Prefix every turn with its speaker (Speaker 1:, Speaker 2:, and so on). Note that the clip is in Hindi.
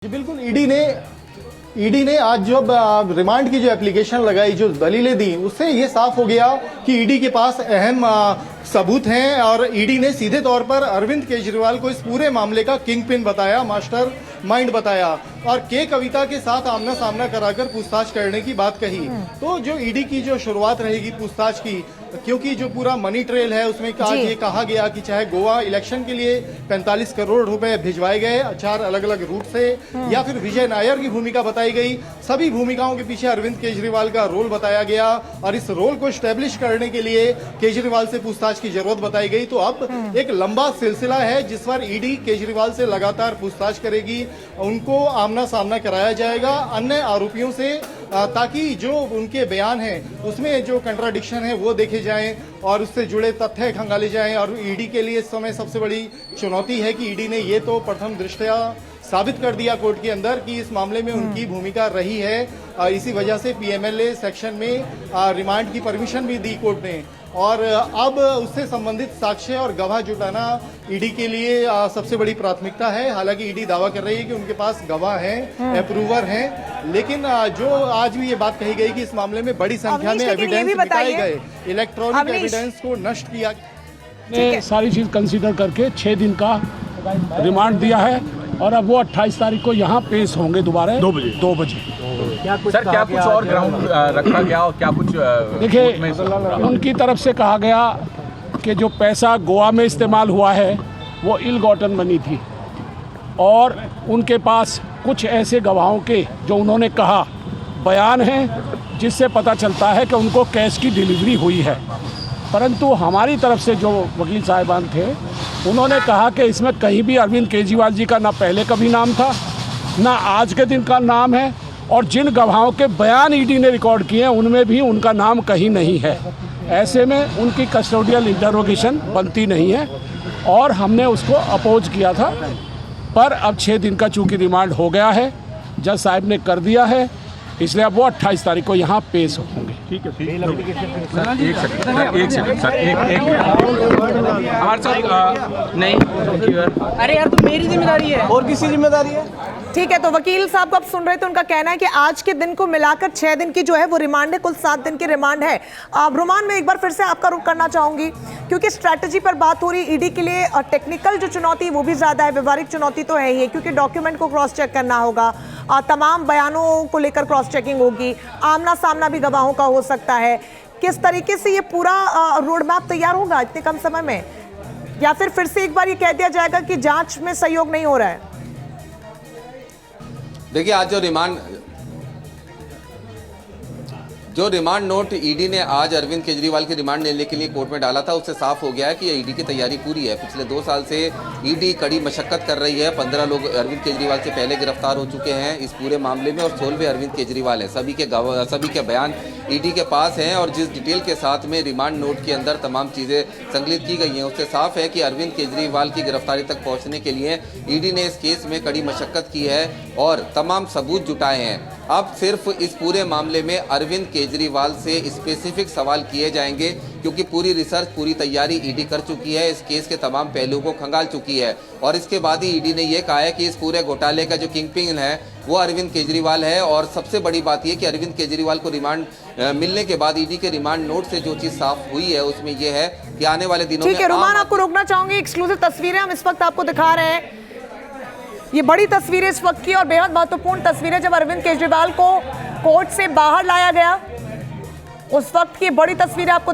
Speaker 1: जी बिल्कुल। ईडी ने आज जो रिमांड की जो एप्लीकेशन लगाई, जो दलीलें दी, उससे ये साफ हो गया कि ईडी के पास अहम सबूत हैं और ईडी ने सीधे तौर पर अरविंद केजरीवाल को इस पूरे मामले का किंग पिन बताया, मास्टर माइंड बताया और के कविता के साथ आमना सामना कराकर पूछताछ करने की बात कही। तो जो ईडी की जो शुरुआत रहेगी पूछताछ की, क्योंकि जो पूरा मनी ट्रेल है उसमें आज ये कहा गया कि चाहे गोवा इलेक्शन के लिए 45 करोड़ रुपए भिजवाए गए 4 अलग अलग रूट से, या फिर विजय नायर की भूमिका बताई गई, सभी भूमिकाओं के पीछे अरविंद केजरीवाल का रोल बताया गया और इस रोल को स्टैब्लिश करने के लिए केजरीवाल से पूछताछ की जरूरत बताई गई। तो अब एक लंबा सिलसिला है जिस पर ईडी केजरीवाल से लगातार पूछताछ करेगी, उनको आमना सामना कराया जाएगा अन्य आरोपियों से, ताकि जो उनके बयान हैं उसमें जो कंट्राडिक्शन है वो देखे जाएं और उससे जुड़े तथ्य खंगाले जाएं। और ईडी के लिए इस समय सबसे बड़ी चुनौती है कि ईडी ने ये तो प्रथम दृष्टया साबित कर दिया कोर्ट के अंदर कि इस मामले में उनकी भूमिका रही है। इसी वजह से पीएमएलए सेक्शन में रिमांड की परमिशन भी दी कोर्ट ने और अब उससे संबंधित साक्ष्य और गवाह जुटाना ईडी के लिए सबसे बड़ी प्राथमिकता है। हालांकि ईडी दावा कर रही है कि उनके पास गवाह हैं, अप्रूवर हैं, लेकिन जो आज भी ये बात कही गई कि इस मामले में बड़ी संख्या में एविडेंस मिटाए गए, इलेक्ट्रॉनिक एविडेंस को नष्ट किया।
Speaker 2: ने सारी चीज कंसीडर करके 6 दिन का रिमांड दिया है और अब वो 28 तारीख को यहाँ पेश होंगे दोबारा 2 बजे।
Speaker 3: सर क्या कुछ और ग्राउंड रखा गया और क्या कुछ
Speaker 2: देखिए, उनकी तरफ से कहा गया कि जो पैसा गोवा में इस्तेमाल हुआ है वो इल गॉटन मनी थी और उनके पास कुछ ऐसे गवाहों के जो उन्होंने कहा बयान हैं जिससे पता चलता है कि उनको कैश की डिलीवरी हुई है। परंतु हमारी तरफ से जो वकील साहिबान थे उन्होंने कहा कि इसमें कहीं भी अरविंद केजरीवाल जी का ना पहले कभी नाम था ना आज के दिन का नाम है और जिन गवाहों के बयान ईडी ने रिकॉर्ड किए हैं उनमें भी उनका नाम कहीं नहीं है। ऐसे में उनकी कस्टोडियल इंटरोगेशन बनती नहीं है और हमने उसको अपोज किया था। पर अब 6 दिन का चूंकि रिमांड हो गया है, जज साहब ने कर दिया है, इसलिए अब वो 28 तारीख को यहाँ पेश होंगे।
Speaker 3: ठीक है एक सेकंड सर हमारे साथ नहीं।
Speaker 4: अरे यार तो मेरी जिम्मेदारी है
Speaker 5: और किसी जिम्मेदारी है।
Speaker 4: ठीक है। तो वकील साहब को आप सुन रहे थे, उनका कहना है कि आज के दिन को मिलाकर 6 दिन की जो है वो रिमांड है, कुल 7 दिन की रिमांड है। रुमान, में एक बार फिर से आपका रुख करना चाहूंगी क्योंकि स्ट्रैटेजी पर बात हो रही ईडी के लिए टेक्निकल जो चुनौती वो भी ज्यादा है, व्यवहारिक चुनौती तो है ही, क्योंकि डॉक्यूमेंट को क्रॉस चेक करना होगा, तमाम बयानों को लेकर क्रॉस चेकिंग होगी, आमना सामना भी गवाहों का हो सकता है। किस तरीके से ये पूरा रोड मैप तैयार होगा इतने कम समय में, या फिर से एक बार ये कह दिया जाएगा कि जांच में सहयोग नहीं हो रहा है?
Speaker 6: देखिए, आज जो रिमांड नोट ईडी ने आज अरविंद केजरीवाल की रिमांड लेने के लिए कोर्ट में डाला था, उससे साफ हो गया है कि ईडी की तैयारी पूरी है। पिछले 2 साल से ईडी कड़ी मशक्कत कर रही है। 15 लोग अरविंद केजरीवाल से पहले गिरफ्तार हो चुके हैं इस पूरे मामले में और 16वें अरविंद केजरीवाल है। सभी के बयान ईडी के पास हैं और जिस डिटेल के साथ में रिमांड नोट के अंदर तमाम चीज़ें संकलित की गई हैं, उससे साफ है कि अरविंद केजरीवाल की गिरफ्तारी तक पहुँचने के लिए ईडी ने इस केस में कड़ी मशक्कत की है और तमाम सबूत जुटाए हैं। अब सिर्फ इस पूरे मामले में अरविंद केजरीवाल से स्पेसिफिक सवाल किए जाएंगे क्योंकि पूरी रिसर्च, पूरी तैयारी ईडी कर चुकी है, इस केस के तमाम पहलुओं को खंगाल चुकी है और इसके बाद ही ईडी ने यह कहा है कि इस पूरे घोटाले का जो किंग पिन है वो अरविंद केजरीवाल है। और सबसे बड़ी बात यह कि अरविंद केजरीवाल को रिमांड मिलने के बाद ईडी के रिमांड नोट से जो चीज साफ हुई है उसमें यह है कि आने वाले दिनों में।
Speaker 4: ठीक है रुमान, आपको रोकना चाहूंगी। एक्सक्लूसिव तस्वीरें हम इस वक्त आपको दिखा रहे हैं। ये बड़ी तस्वीरें इस वक्त की और बेहद महत्वपूर्ण तस्वीरें जब अरविंद केजरीवाल को कोर्ट से बाहर लाया गया, उस वक्त की बड़ी तस्वीरें आपको